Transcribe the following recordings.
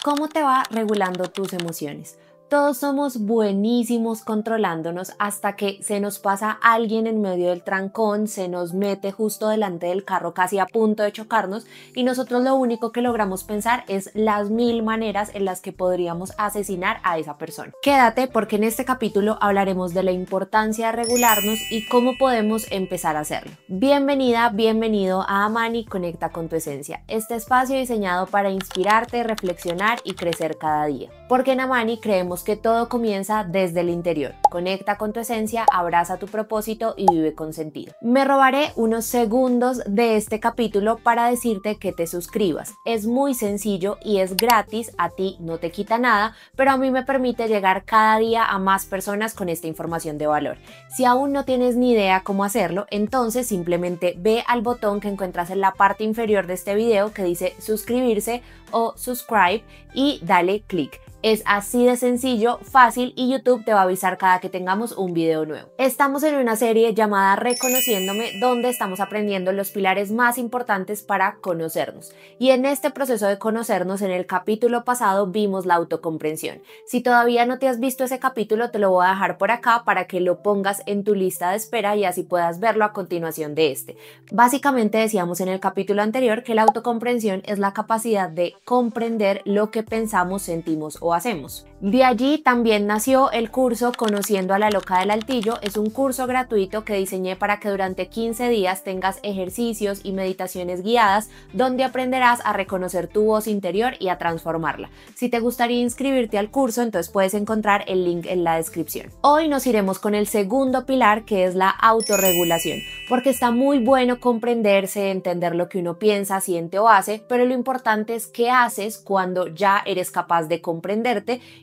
¿Cómo te va regulando tus emociones? Todos somos buenísimos controlándonos hasta que se nos pasa alguien en medio del trancón, se nos mete justo delante del carro casi a punto de chocarnos y nosotros lo único que logramos pensar es las 1000 maneras en las que podríamos asesinar a esa persona. Quédate porque en este capítulo hablaremos de la importancia de regularnos y cómo podemos empezar a hacerlo. Bienvenida, bienvenido a Amani Conecta con tu Esencia, este espacio diseñado para inspirarte, reflexionar y crecer cada día. Porque en Amani creemos que todo comienza desde el interior. Conecta con tu esencia, abraza tu propósito y vive con sentido. Me robaré unos segundos de este capítulo para decirte que te suscribas. Es muy sencillo y es gratis, a ti no te quita nada, pero a mí me permite llegar cada día a más personas con esta información de valor. Si aún no tienes ni idea cómo hacerlo, entonces simplemente ve al botón que encuentras en la parte inferior de este video que dice suscribirse o subscribe y dale clic. Es así de sencillo, fácil y YouTube te va a avisar cada que tengamos un video nuevo. Estamos en una serie llamada Reconociéndome, donde estamos aprendiendo los pilares más importantes para conocernos. Y en este proceso de conocernos, en el capítulo pasado vimos la autocomprensión. Si todavía no te has visto ese capítulo, te lo voy a dejar por acá para que lo pongas en tu lista de espera y así puedas verlo a continuación de este. Básicamente decíamos en el capítulo anterior que la autocomprensión es la capacidad de comprender lo que pensamos, sentimos o hacemos. De allí también nació el curso Conociendo a la Loca del Altillo. Es un curso gratuito que diseñé para que durante 15 días tengas ejercicios y meditaciones guiadas donde aprenderás a reconocer tu voz interior y a transformarla. Si te gustaría inscribirte al curso, entonces puedes encontrar el link en la descripción. Hoy nos iremos con el segundo pilar, que es la autorregulación, porque está muy bueno comprenderse, entender lo que uno piensa, siente o hace, pero lo importante es qué haces cuando ya eres capaz de comprenderte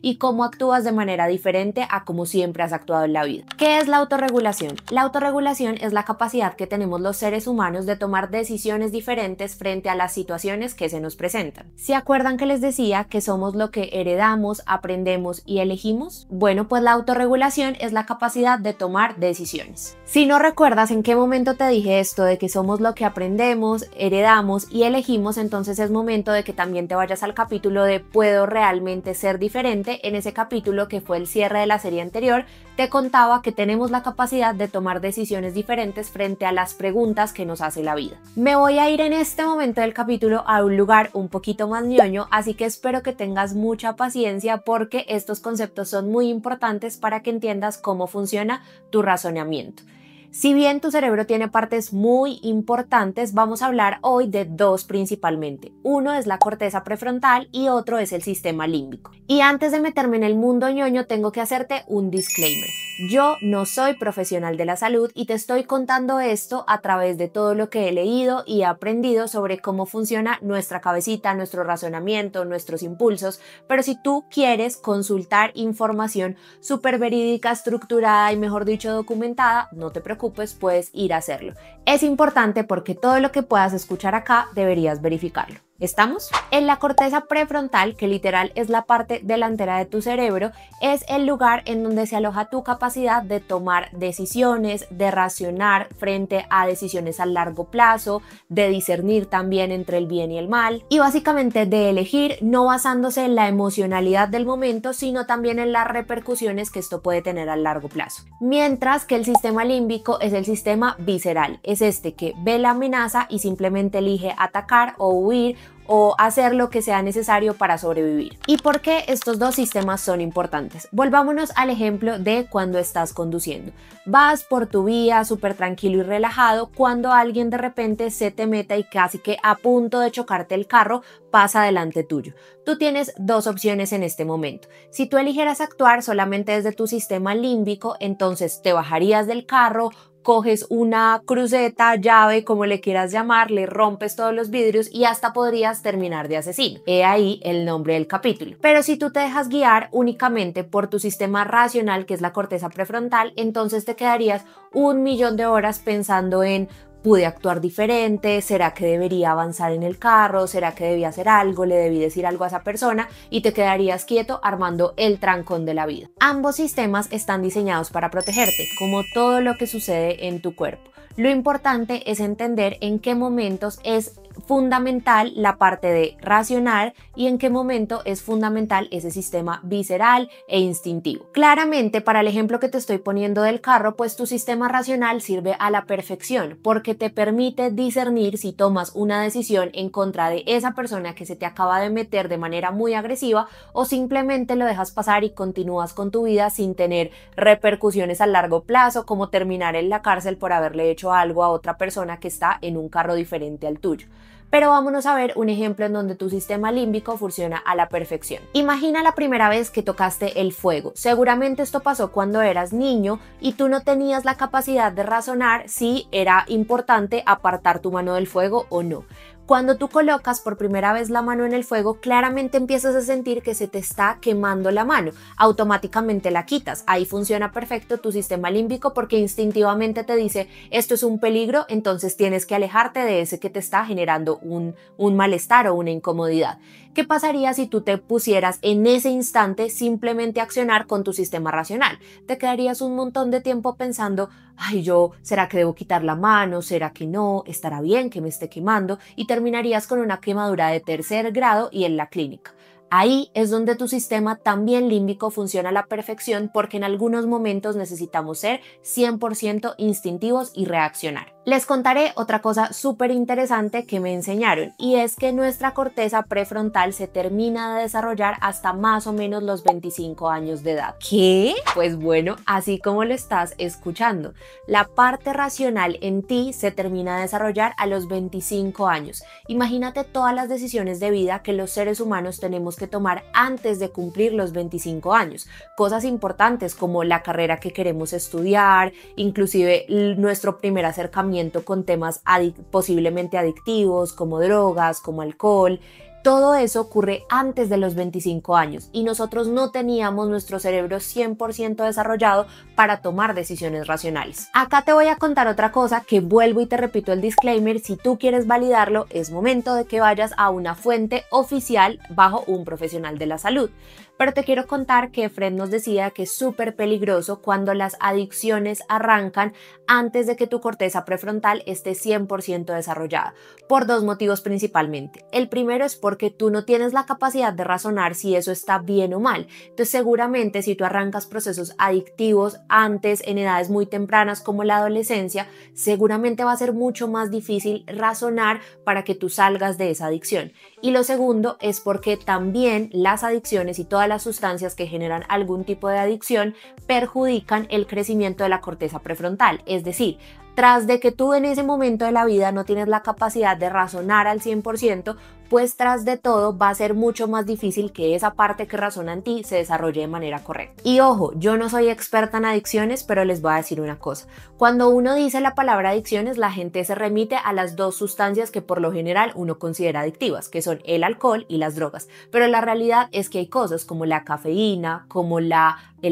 y cómo actúas de manera diferente a como siempre has actuado en la vida. ¿Qué es la autorregulación? La autorregulación es la capacidad que tenemos los seres humanos de tomar decisiones diferentes frente a las situaciones que se nos presentan. ¿Se acuerdan que les decía que somos lo que heredamos, aprendemos y elegimos? Bueno, pues la autorregulación es la capacidad de tomar decisiones. Si no recuerdas en qué momento te dije esto de que somos lo que aprendemos, heredamos y elegimos, entonces es momento de que también te vayas al capítulo de ¿puedo realmente ser diferente? En ese capítulo, que fue el cierre de la serie anterior, te contaba que tenemos la capacidad de tomar decisiones diferentes frente a las preguntas que nos hace la vida. Me voy a ir en este momento del capítulo a un lugar un poquito más ñoño, así que espero que tengas mucha paciencia porque estos conceptos son muy importantes para que entiendas cómo funciona tu razonamiento. Si bien tu cerebro tiene partes muy importantes, vamos a hablar hoy de dos principalmente. Uno es la corteza prefrontal y otro es el sistema límbico. Y antes de meterme en el mundo ñoño, tengo que hacerte un disclaimer. Yo no soy profesional de la salud y te estoy contando esto a través de todo lo que he leído y aprendido sobre cómo funciona nuestra cabecita, nuestro razonamiento, nuestros impulsos, pero si tú quieres consultar información súper verídica, estructurada y mejor dicho documentada, no te preocupes, puedes ir a hacerlo. Es importante porque todo lo que puedas escuchar acá deberías verificarlo. ¿Estamos? En la corteza prefrontal, que literal es la parte delantera de tu cerebro, es el lugar en donde se aloja tu capacidad de tomar decisiones, de racionar frente a decisiones a largo plazo, de discernir también entre el bien y el mal y básicamente de elegir no basándose en la emocionalidad del momento, sino también en las repercusiones que esto puede tener a largo plazo. Mientras que el sistema límbico es el sistema visceral, es este que ve la amenaza y simplemente elige atacar o huir o hacer lo que sea necesario para sobrevivir. ¿Y por qué estos dos sistemas son importantes? Volvámonos al ejemplo de cuando estás conduciendo. Vas por tu vía súper tranquilo y relajado cuando alguien de repente se te meta y casi que a punto de chocarte el carro pasa delante tuyo. Tú tienes dos opciones en este momento. Si tú eligieras actuar solamente desde tu sistema límbico, entonces te bajarías del carro, coges una cruceta, llave, como le quieras llamar, le rompes todos los vidrios y hasta podrías terminar de asesino. He ahí el nombre del capítulo. Pero si tú te dejas guiar únicamente por tu sistema racional, que es la corteza prefrontal, entonces te quedarías 1.000.000 de horas pensando en pude actuar diferente, ¿será que debería avanzar en el carro? ¿Será que debía hacer algo? ¿Le debí decir algo a esa persona? Y te quedarías quieto armando el trancón de la vida. Ambos sistemas están diseñados para protegerte, como todo lo que sucede en tu cuerpo. Lo importante es entender en qué momentos es fundamental la parte de racional y en qué momento es fundamental ese sistema visceral e instintivo. Claramente, para el ejemplo que te estoy poniendo del carro, pues tu sistema racional sirve a la perfección porque te permite discernir si tomas una decisión en contra de esa persona que se te acaba de meter de manera muy agresiva o simplemente lo dejas pasar y continúas con tu vida sin tener repercusiones a largo plazo, como terminar en la cárcel por haberle hecho algo a otra persona que está en un carro diferente al tuyo. Pero vámonos a ver un ejemplo en donde tu sistema límbico funciona a la perfección. Imagina la primera vez que tocaste el fuego. Seguramente esto pasó cuando eras niño y tú no tenías la capacidad de razonar si era importante apartar tu mano del fuego o no. Cuando tú colocas por primera vez la mano en el fuego, claramente empiezas a sentir que se te está quemando la mano. Automáticamente la quitas. Ahí funciona perfecto tu sistema límbico porque instintivamente te dice esto es un peligro, entonces tienes que alejarte de ese que te está generando un malestar o una incomodidad. ¿Qué pasaría si tú te pusieras en ese instante simplemente a accionar con tu sistema racional? Te quedarías un montón de tiempo pensando, ay, ¿será que debo quitar la mano? ¿Será que no? ¿Estará bien que me esté quemando? Y terminarías con una quemadura de tercer grado y en la clínica. Ahí es donde tu sistema también límbico funciona a la perfección porque en algunos momentos necesitamos ser 100% instintivos y reaccionar. Les contaré otra cosa súper interesante que me enseñaron y es que nuestra corteza prefrontal se termina de desarrollar hasta más o menos los 25 años de edad. ¿Qué? Pues bueno, así como lo estás escuchando, la parte racional en ti se termina de desarrollar a los 25 años. Imagínate todas las decisiones de vida que los seres humanos tenemos que tomar antes de cumplir los 25 años. Cosas importantes como la carrera que queremos estudiar, inclusive nuestro primer acercamiento con temas posiblemente adictivos como drogas, como alcohol. Todo eso ocurre antes de los 25 años y nosotros no teníamos nuestro cerebro 100% desarrollado para tomar decisiones racionales. Acá te voy a contar otra cosa que vuelvo y te repito el disclaimer, si tú quieres validarlo es momento de que vayas a una fuente oficial bajo un profesional de la salud. Pero te quiero contar que Fred nos decía que es súper peligroso cuando las adicciones arrancan antes de que tu corteza prefrontal esté 100% desarrollada, por dos motivos principalmente. El primero es porque tú no tienes la capacidad de razonar si eso está bien o mal. Entonces seguramente si tú arrancas procesos adictivos antes, en edades muy tempranas como la adolescencia, seguramente va a ser mucho más difícil razonar para que tú salgas de esa adicción. Y lo segundo es porque también las adicciones y todas las sustancias que generan algún tipo de adicción perjudican el crecimiento de la corteza prefrontal. Es decir, tras de que tú en ese momento de la vida no tienes la capacidad de razonar al 100%, pues tras de todo va a ser mucho más difícil que esa parte que razona en ti se desarrolle de manera correcta. Y ojo, yo no soy experta en adicciones, pero les voy a decir una cosa. Cuando uno dice la palabra adicciones, la gente se remite a las dos sustancias que por lo general uno considera adictivas, que son el alcohol y las drogas. Pero la realidad es que hay cosas como la cafeína, como el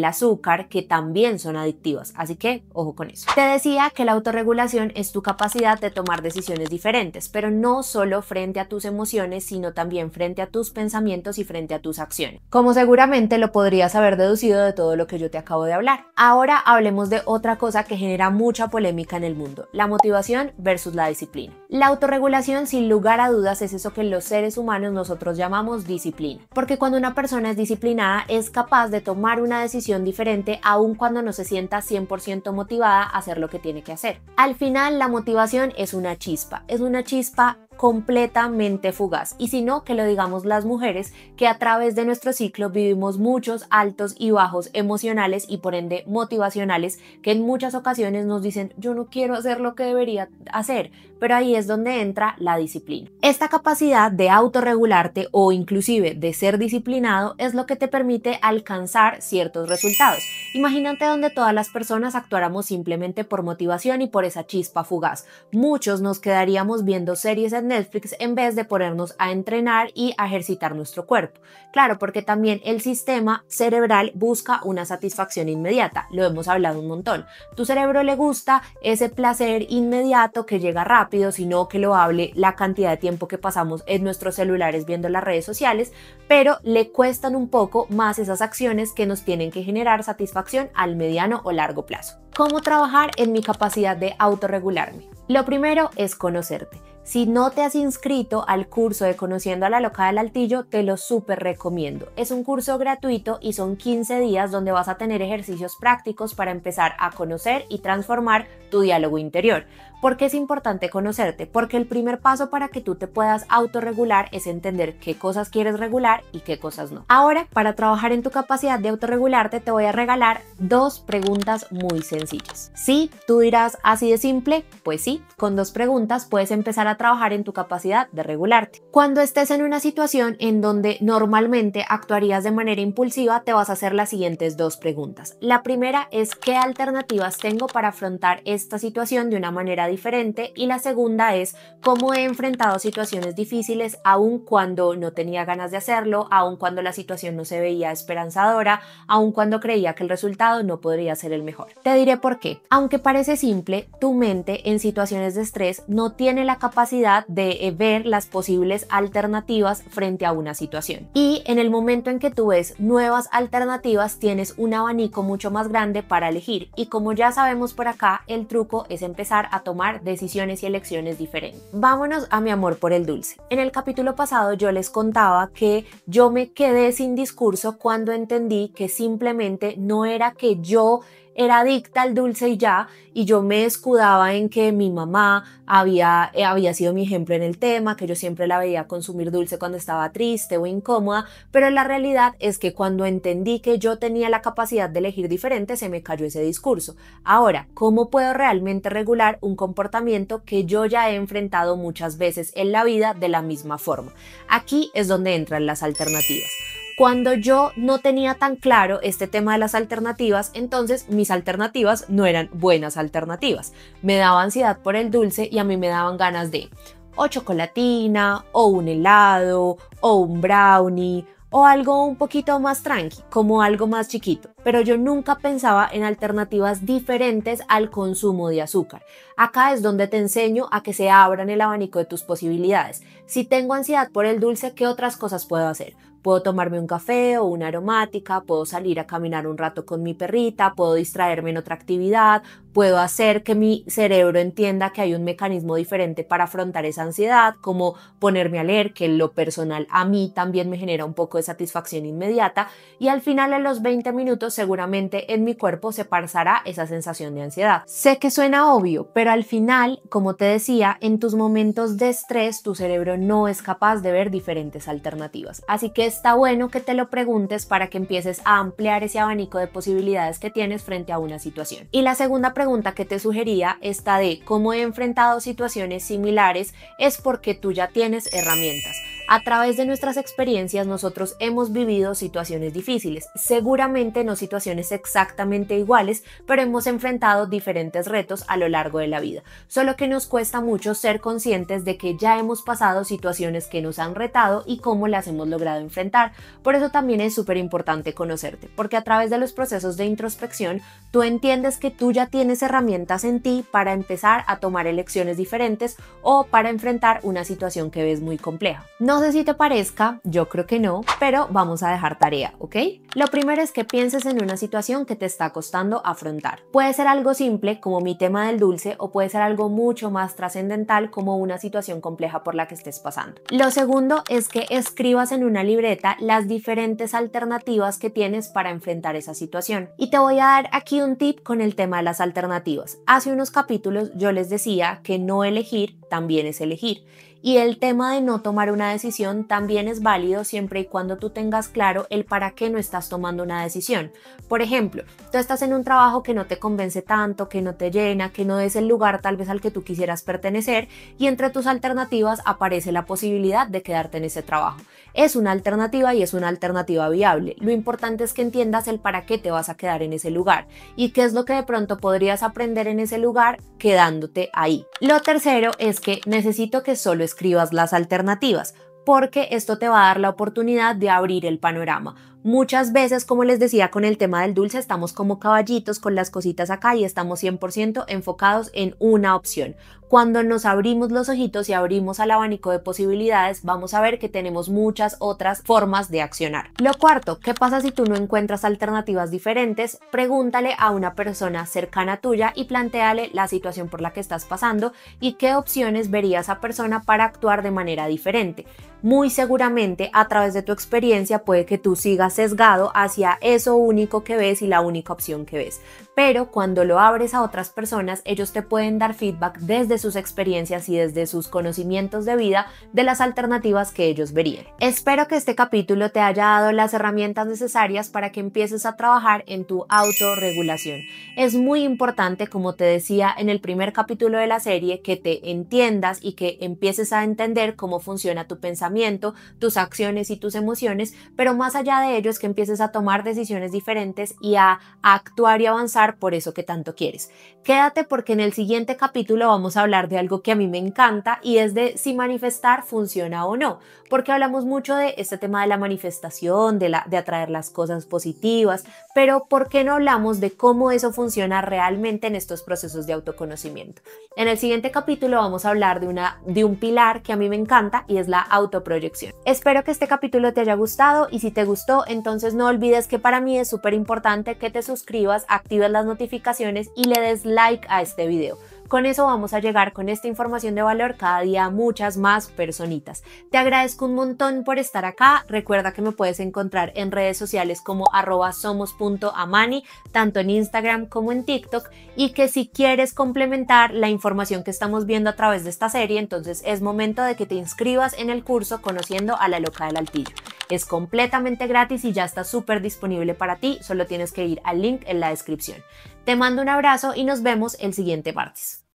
azúcar, que también son adictivas. Así que, ojo con eso. Te decía que la autorregulación es tu capacidad de tomar decisiones diferentes, pero no solo frente a tus emociones, sino también frente a tus pensamientos y frente a tus acciones. Como seguramente lo podrías haber deducido de todo lo que yo te acabo de hablar. Ahora hablemos de otra cosa que genera mucha polémica en el mundo, la motivación versus la disciplina. La autorregulación, sin lugar a dudas, es eso que los seres humanos nosotros llamamos disciplina, porque cuando una persona es disciplinada es capaz de tomar una decisión diferente aun cuando no se sienta 100% motivada a hacer lo que tiene que hacer. Al final, la motivación es una chispa completamente fugaz, y si no, que lo digamos las mujeres, que a través de nuestro ciclo vivimos muchos altos y bajos emocionales y por ende motivacionales que en muchas ocasiones nos dicen yo no quiero hacer lo que debería hacer, pero ahí es donde entra la disciplina. Esta capacidad de autorregularte o inclusive de ser disciplinado es lo que te permite alcanzar ciertos resultados. Imagínate donde todas las personas actuáramos simplemente por motivación y por esa chispa fugaz. Muchos nos quedaríamos viendo series en Netflix en vez de ponernos a entrenar y a ejercitar nuestro cuerpo. Claro, porque también el sistema cerebral busca una satisfacción inmediata, lo hemos hablado un montón. Tu cerebro le gusta ese placer inmediato que llega rápido, sino que lo hable la cantidad de tiempo que pasamos en nuestros celulares viendo las redes sociales, pero le cuestan un poco más esas acciones que nos tienen que generar satisfacción al mediano o largo plazo. ¿Cómo trabajar en mi capacidad de autorregularme? Lo primero es conocerte. Si no te has inscrito al curso de Conociendo a la Loca del Altillo, te lo súper recomiendo. Es un curso gratuito y son 15 días donde vas a tener ejercicios prácticos para empezar a conocer y transformar tu diálogo interior. ¿Por qué es importante conocerte? Porque el primer paso para que tú te puedas autorregular es entender qué cosas quieres regular y qué cosas no. Ahora, para trabajar en tu capacidad de autorregularte, te voy a regalar 2 preguntas muy sencillas. Sí, tú dirás, ¿así de simple? Pues sí, con 2 preguntas puedes empezar a trabajar en tu capacidad de regularte. Cuando estés en una situación en donde normalmente actuarías de manera impulsiva, te vas a hacer las siguientes 2 preguntas. La primera es, ¿qué alternativas tengo para afrontar esta situación de una manera diferente? Y la segunda es, ¿cómo he enfrentado situaciones difíciles aun cuando no tenía ganas de hacerlo, aun cuando la situación no se veía esperanzadora, aun cuando creía que el resultado no podría ser el mejor? Te diré por qué. Aunque parece simple, tu mente en situaciones de estrés no tiene la capacidad de ver las posibles alternativas frente a una situación. Y en el momento en que tú ves nuevas alternativas, tienes un abanico mucho más grande para elegir. Y como ya sabemos por acá, el truco es empezar a tomar decisiones y elecciones diferentes. Vámonos a mi amor por el dulce. En el capítulo pasado yo les contaba que yo me quedé sin discurso cuando entendí que simplemente no era que yo era adicta al dulce y ya, y yo me escudaba en que mi mamá había sido mi ejemplo en el tema, que yo siempre la veía consumir dulce cuando estaba triste o incómoda, pero la realidad es que cuando entendí que yo tenía la capacidad de elegir diferente, se me cayó ese discurso. Ahora, ¿cómo puedo realmente regular un comportamiento que yo ya he enfrentado muchas veces en la vida de la misma forma? Aquí es donde entran las alternativas. Cuando yo no tenía tan claro este tema de las alternativas, entonces mis alternativas no eran buenas alternativas. Me daba ansiedad por el dulce y a mí me daban ganas de o chocolatina, o un helado, o un brownie, o algo un poquito más tranqui, como algo más chiquito, pero yo nunca pensaba en alternativas diferentes al consumo de azúcar. Acá es donde te enseño a que se abran el abanico de tus posibilidades. Si tengo ansiedad por el dulce, ¿qué otras cosas puedo hacer? Puedo tomarme un café o una aromática, puedo salir a caminar un rato con mi perrita, puedo distraerme en otra actividad, puedo hacer que mi cerebro entienda que hay un mecanismo diferente para afrontar esa ansiedad, como ponerme a leer, que en lo personal a mí también me genera un poco de satisfacción inmediata, y al final en los 20 minutos seguramente en mi cuerpo se pasará esa sensación de ansiedad. Sé que suena obvio, pero al final, como te decía, en tus momentos de estrés tu cerebro no es capaz de ver diferentes alternativas, así que está bueno que te lo preguntes para que empieces a ampliar ese abanico de posibilidades que tienes frente a una situación. Y la segunda pregunta que te sugería, esta de cómo he enfrentado situaciones similares, es porque tú ya tienes herramientas. A través de nuestras experiencias nosotros hemos vivido situaciones difíciles, seguramente no situaciones exactamente iguales, pero hemos enfrentado diferentes retos a lo largo de la vida, solo que nos cuesta mucho ser conscientes de que ya hemos pasado situaciones que nos han retado y cómo las hemos logrado enfrentar. Por eso también es súper importante conocerte, porque a través de los procesos de introspección tú entiendes que tú ya tienes herramientas en ti para empezar a tomar elecciones diferentes o para enfrentar una situación que ves muy compleja. No sé si te parezca, yo creo que no, pero vamos a dejar tarea, ¿ok? Lo primero es que pienses en una situación que te está costando afrontar. Puede ser algo simple, como mi tema del dulce, o puede ser algo mucho más trascendental, como una situación compleja por la que estés pasando. Lo segundo es que escribas en una libreta las diferentes alternativas que tienes para enfrentar esa situación. Y te voy a dar aquí un tip con el tema de las alternativas. Hace unos capítulos yo les decía que no elegir también es elegir. Y el tema de no tomar una decisión también es válido siempre y cuando tú tengas claro el para qué no estás tomando una decisión. Por ejemplo, tú estás en un trabajo que no te convence tanto, que no te llena, que no es el lugar tal vez al que tú quisieras pertenecer, y entre tus alternativas aparece la posibilidad de quedarte en ese trabajo. Es una alternativa y es una alternativa viable. Lo importante es que entiendas el para qué te vas a quedar en ese lugar y qué es lo que de pronto podrías aprender en ese lugar quedándote ahí. Lo tercero es que necesito que solo escribas las alternativas, porque esto te va a dar la oportunidad de abrir el panorama. Muchas veces, como les decía con el tema del dulce, estamos como caballitos con las cositas acá y estamos 100% enfocados en una opción. Cuando nos abrimos los ojitos y abrimos al abanico de posibilidades, vamos a ver que tenemos muchas otras formas de accionar. Lo cuarto, ¿qué pasa si tú no encuentras alternativas diferentes? Pregúntale a una persona cercana tuya y plantéale la situación por la que estás pasando y qué opciones vería esa persona para actuar de manera diferente. Muy seguramente, a través de tu experiencia, puede que tú sigas sesgado hacia eso único que ves y la única opción que ves. Pero cuando lo abres a otras personas, ellos te pueden dar feedback desde sus experiencias y desde sus conocimientos de vida de las alternativas que ellos verían. Espero que este capítulo te haya dado las herramientas necesarias para que empieces a trabajar en tu autorregulación. Es muy importante, como te decía en el primer capítulo de la serie, que te entiendas y que empieces a entender cómo funciona tu pensamiento, tus acciones y tus emociones, pero más allá de ello es que empieces a tomar decisiones diferentes y a actuar y avanzar por eso que tanto quieres. Quédate porque en el siguiente capítulo vamos a hablar de algo que a mí me encanta y es de si manifestar funciona o no, porque hablamos mucho de este tema de la manifestación, de atraer las cosas positivas, pero ¿por qué no hablamos de cómo eso funciona realmente en estos procesos de autoconocimiento? En el siguiente capítulo vamos a hablar de un pilar que a mí me encanta y es la autoproyección. Espero que este capítulo te haya gustado y si te gustó, entonces no olvides que para mí es súper importante que te suscribas, actives las notificaciones y le des like a este video. Con eso vamos a llegar con esta información de valor cada día a muchas más personitas. Te agradezco un montón por estar acá. Recuerda que me puedes encontrar en redes sociales como @somos.amani, tanto en Instagram como en TikTok, y que si quieres complementar la información que estamos viendo a través de esta serie, entonces es momento de que te inscribas en el curso Conociendo a la Loca del Altillo. Es completamente gratis y ya está súper disponible para ti, solo tienes que ir al link en la descripción. Te mando un abrazo y nos vemos el siguiente martes.